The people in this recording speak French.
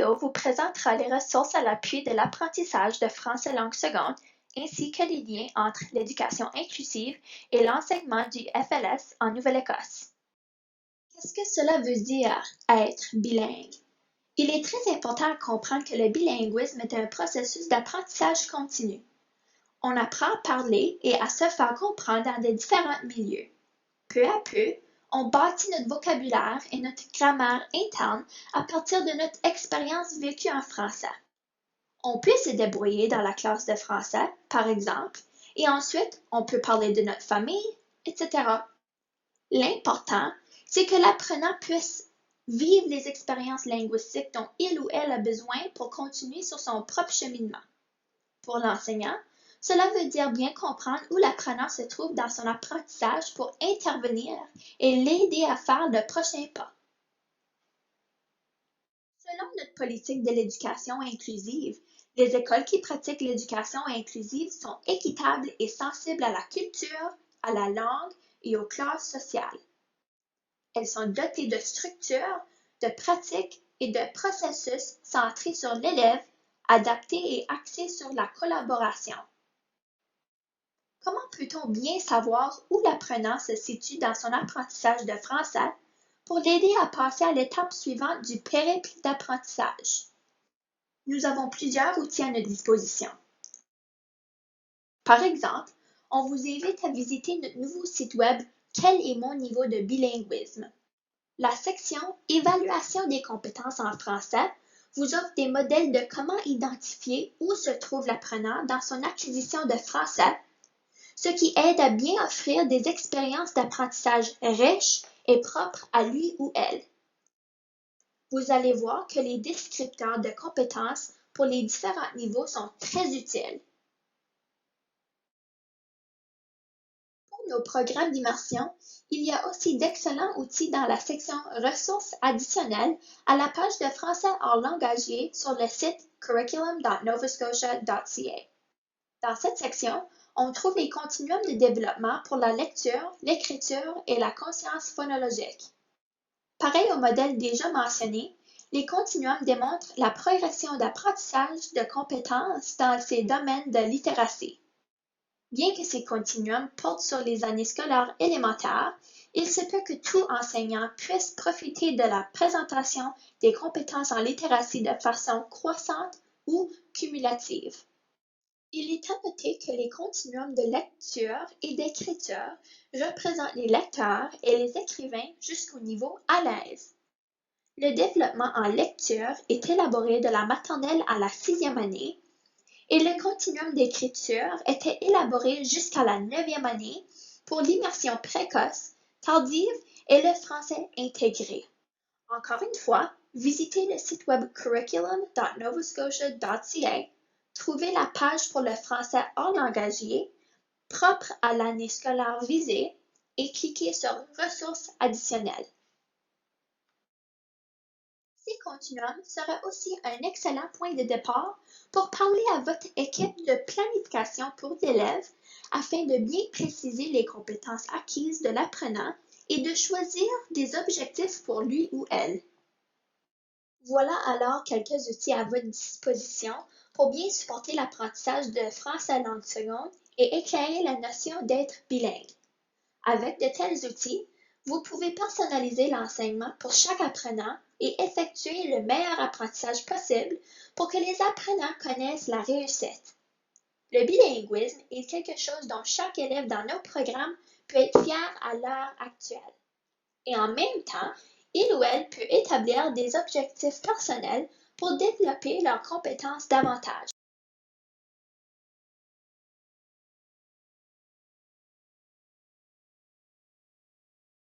vidéo vous présentera les ressources à l'appui de l'apprentissage de français langue seconde ainsi que les liens entre l'éducation inclusive et l'enseignement du FLS en Nouvelle-Écosse. Qu'est-ce que cela veut dire être bilingue? Il est très important à comprendre que le bilinguisme est un processus d'apprentissage continu. On apprend à parler et à se faire comprendre dans des différents milieux. Peu à peu, on bâtit notre vocabulaire et notre grammaire interne à partir de notre expérience vécue en français. On peut se débrouiller dans la classe de français, par exemple, et ensuite on peut parler de notre famille, etc. L'important, c'est que l'apprenant puisse vivre les expériences linguistiques dont il ou elle a besoin pour continuer sur son propre cheminement. Pour l'enseignant, cela veut dire bien comprendre où l'apprenant se trouve dans son apprentissage pour intervenir et l'aider à faire le prochain pas. Selon notre politique de l'éducation inclusive, les écoles qui pratiquent l'éducation inclusive sont équitables et sensibles à la culture, à la langue et aux classes sociales. Elles sont dotées de structures, de pratiques et de processus centrés sur l'élève, adaptés et axés sur la collaboration. Comment peut-on bien savoir où l'apprenant se situe dans son apprentissage de français pour l'aider à passer à l'étape suivante du périple d'apprentissage? Nous avons plusieurs outils à notre disposition. Par exemple, on vous invite à visiter notre nouveau site web Quel est mon niveau de bilinguisme? La section Évaluation des compétences en français vous offre des modèles de comment identifier où se trouve l'apprenant dans son acquisition de français, ce qui aide à bien offrir des expériences d'apprentissage riches et propres à lui ou elle. Vous allez voir que les descripteurs de compétences pour les différents niveaux sont très utiles. Pour nos programmes d'immersion, il y a aussi d'excellents outils dans la section Ressources additionnelles à la page de français hors langagier sur le site curriculum.novascotia.ca. Dans cette section, on trouve les continuums de développement pour la lecture, l'écriture et la conscience phonologique. Pareil au modèle déjà mentionné, les continuums démontrent la progression d'apprentissage de compétences dans ces domaines de littératie. Bien que ces continuums portent sur les années scolaires élémentaires, il se peut que tout enseignant puisse profiter de la présentation des compétences en littératie de façon croissante ou cumulative. Il est à noter que les continuums de lecture et d'écriture représentent les lecteurs et les écrivains jusqu'au niveau à l'aise. Le développement en lecture est élaboré de la maternelle à la 6e année et le continuum d'écriture était élaboré jusqu'à la 9e année pour l'immersion précoce, tardive et le français intégré. Encore une fois, visitez le site web curriculum.novascotia.ca, trouvez la page pour le français hors langagier, propre à l'année scolaire visée, et cliquez sur Ressources additionnelles. Ces continuums seraient aussi un excellent point de départ pour parler à votre équipe de planification pour l'élève afin de bien préciser les compétences acquises de l'apprenant et de choisir des objectifs pour lui ou elle. Voilà alors quelques outils à votre disposition pour bien supporter l'apprentissage de français langue seconde et éclairer la notion d'être bilingue. Avec de tels outils, vous pouvez personnaliser l'enseignement pour chaque apprenant et effectuer le meilleur apprentissage possible pour que les apprenants connaissent la réussite. Le bilinguisme est quelque chose dont chaque élève dans nos programmes peut être fier à l'heure actuelle. Et en même temps, il ou elle peut établir des objectifs personnels pour développer leurs compétences davantage.